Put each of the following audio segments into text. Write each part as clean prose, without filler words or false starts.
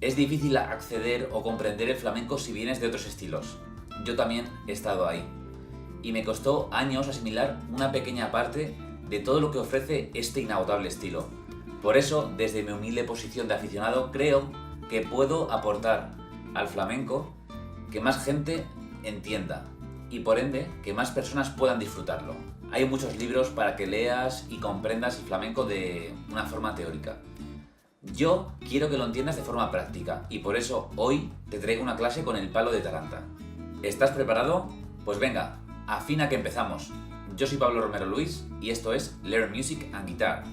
Es difícil acceder o comprender el flamenco si vienes de otros estilos. Yo también he estado ahí. Y me costó años asimilar una pequeña parte de todo lo que ofrece este inagotable estilo. Por eso, desde mi humilde posición de aficionado, creo que puedo aportar al flamenco que más gente entienda y por ende que más personas puedan disfrutarlo. Hay muchos libros para que leas y comprendas el flamenco de una forma teórica. Yo quiero que lo entiendas de forma práctica y por eso hoy te traigo una clase con el palo de taranta. ¿Estás preparado? Pues venga, afina que empezamos. Yo soy Pablo Romero Luis y esto es Learn Music and Guitar.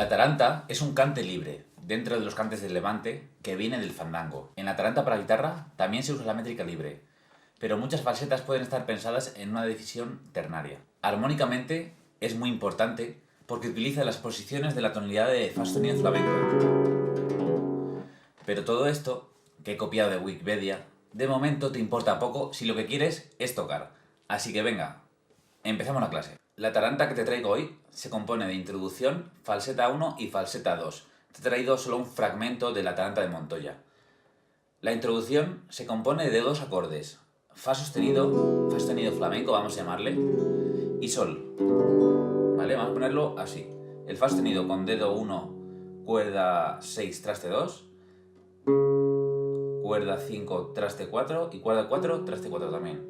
La taranta es un cante libre, dentro de los cantes del Levante, que viene del fandango. En la taranta para guitarra también se usa la métrica libre, pero muchas falsetas pueden estar pensadas en una decisión ternaria. Armónicamente es muy importante porque utiliza las posiciones de la tonalidad de fa sostenido flamenco. Pero todo esto, que he copiado de Wikipedia, de momento te importa poco si lo que quieres es tocar. Así que venga, empezamos la clase. La taranta que te traigo hoy se compone de introducción, falseta 1 y falseta 2. Te he traído solo un fragmento de la taranta de Montoya. La introducción se compone de dos acordes, fa sostenido flamenco, vamos a llamarle, y sol. ¿Vale? Vamos a ponerlo así. El fa sostenido con dedo 1, cuerda 6, traste 2, cuerda 5, traste 4 y cuerda 4, traste 4 también.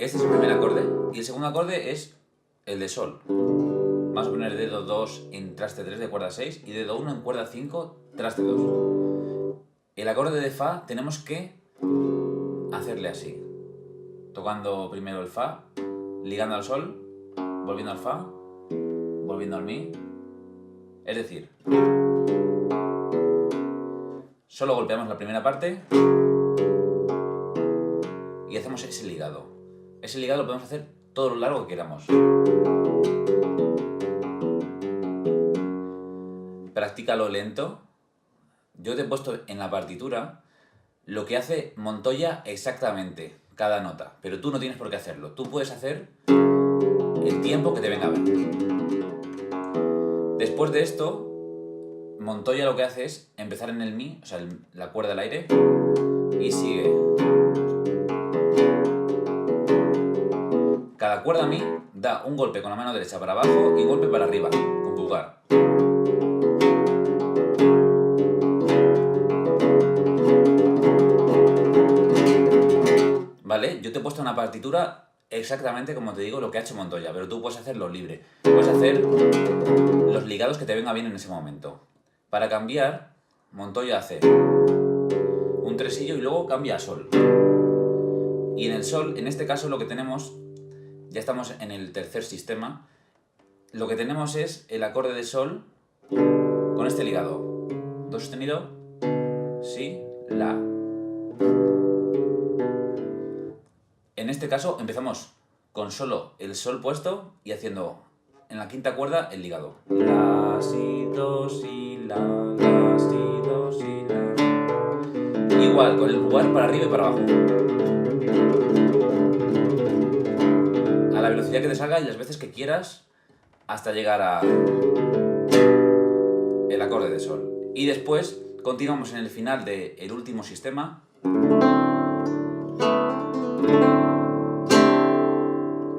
Este es el primer acorde y el segundo acorde es el de sol. Vamos a poner dedo 2 en traste 3 de cuerda 6 y dedo 1 en cuerda 5, traste 2. El acorde de fa tenemos que hacerle así. Tocando primero el fa, ligando al sol, volviendo al fa, volviendo al mi. Es decir, solo golpeamos la primera parte y hacemos ese ligado. Ese ligado lo podemos hacer todo lo largo que queramos. Practícalo lento. Yo te he puesto en la partitura lo que hace Montoya exactamente, cada nota, pero tú no tienes por qué hacerlo. Tú puedes hacer el tiempo que te venga bien. Después de esto, Montoya lo que hace es empezar en el mi, o sea, la cuerda al aire, y sigue. Cada cuerda mi da un golpe con la mano derecha para abajo y un golpe para arriba, con pulgar. ¿Vale? Yo te he puesto una partitura exactamente como te digo lo que ha hecho Montoya, pero tú puedes hacerlo libre. Puedes hacer los ligados que te venga bien en ese momento. Para cambiar, Montoya hace un tresillo y luego cambia a sol. Y en el sol, en este caso lo que tenemos, ya estamos en el tercer sistema, lo que tenemos es el acorde de sol con este ligado. Do sostenido, si, la. En este caso empezamos con solo el sol puesto y haciendo en la quinta cuerda el ligado. La, si, do, si, la, si, do, si, la. Igual, con el pulgar para arriba y para abajo. velocidad que te salga y las veces que quieras hasta llegar a el acorde de sol. Y después continuamos en el final del último sistema.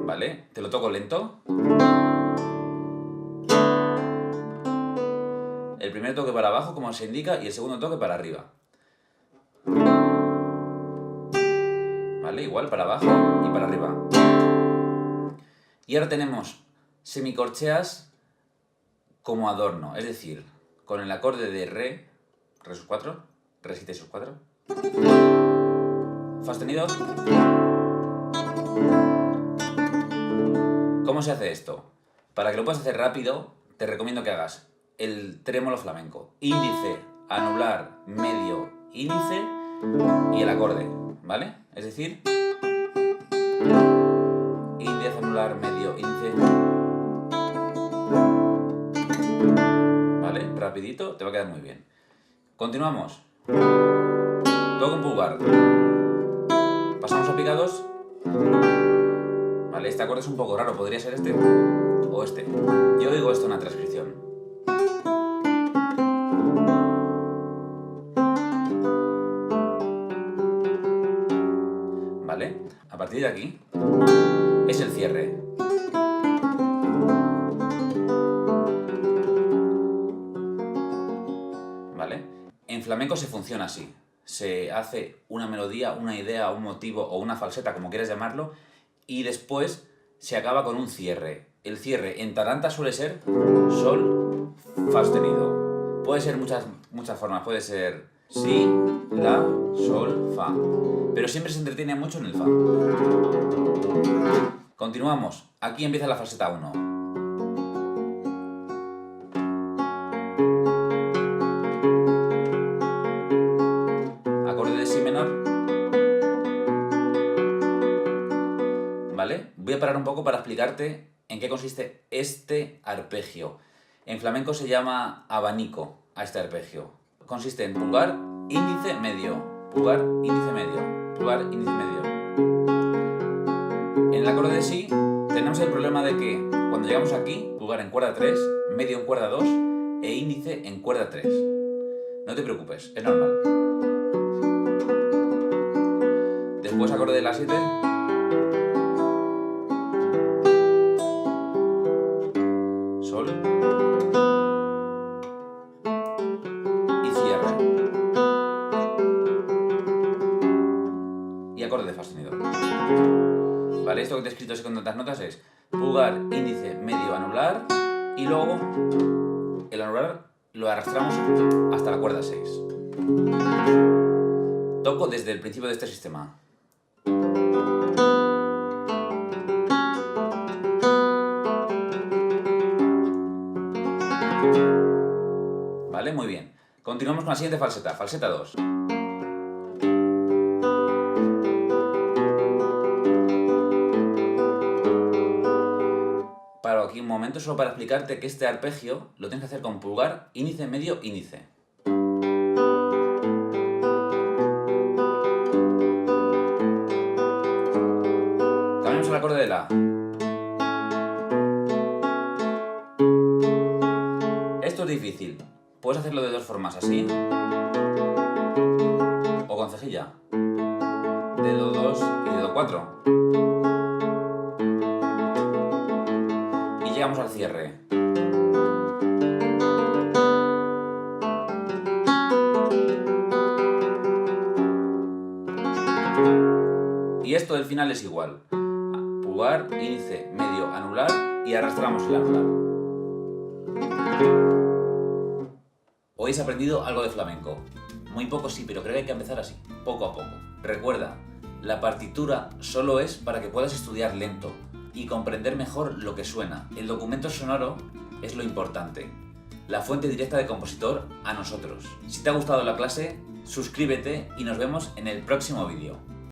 ¿Vale? Te lo toco lento. El primer toque para abajo, como se indica, y el segundo toque para arriba. ¿Vale? Igual para abajo y para arriba. Y ahora tenemos semicorcheas como adorno, es decir, con el acorde de re sus 4, re 7 sus 4, fa sostenido. ¿Cómo se hace esto? Para que lo puedas hacer rápido, te recomiendo que hagas el trémolo flamenco, índice, anular, medio, índice y el acorde, ¿vale? Es decir, índice, anular, medio, índice. ¿Vale? Rapidito, te va a quedar muy bien. Continuamos. Toco un pulgar. Pasamos a picados. Vale, este acorde es un poco raro, podría ser este o este. Yo digo esto en la transcripción. Vale, a partir de aquí es el cierre. ¿Vale? En flamenco se funciona así. Se hace una melodía, una idea, un motivo o una falseta, como quieras llamarlo, y después se acaba con un cierre. El cierre en taranta suele ser sol, fa sostenido. Puede ser muchas formas, puede ser si, la, sol, fa. Pero siempre se entretiene mucho en el fa. Continuamos. Aquí empieza la falseta 1. ¿Vale? Voy a parar un poco para explicarte en qué consiste este arpegio. En flamenco se llama abanico a este arpegio. Consiste en pulgar, índice, medio, pulgar, índice, medio, pulgar, índice, medio. En el acorde de si tenemos el problema de que cuando llegamos aquí, pulgar en cuerda 3, medio en cuerda 2 e índice en cuerda 3. No te preocupes, es normal. Después acorde de la 7. Sol y cierre y acorde de fa sostenido. Vale, esto que te he escrito así con tantas notas es pulgar, índice, medio, anular y luego el anular lo arrastramos hasta la cuerda 6. Toco desde el principio de este sistema. ¿Vale? Muy bien. Continuamos con la siguiente falseta, falseta 2. Paro aquí un momento solo para explicarte que este arpegio lo tienes que hacer con pulgar, índice, medio, índice. Cambiamos el acorde de la. Esto es difícil. Puedes hacerlo de dos formas, así o con cejilla. Dedo 2 y dedo 4. Y llegamos al cierre. Y esto del final es igual. Pulgar, índice, medio, anular y arrastramos el anular. Hoy has aprendido algo de flamenco. Muy poco sí, pero creo que hay que empezar así, poco a poco. Recuerda, la partitura solo es para que puedas estudiar lento y comprender mejor lo que suena. El documento sonoro es lo importante, la fuente directa del compositor a nosotros. Si te ha gustado la clase, suscríbete y nos vemos en el próximo vídeo.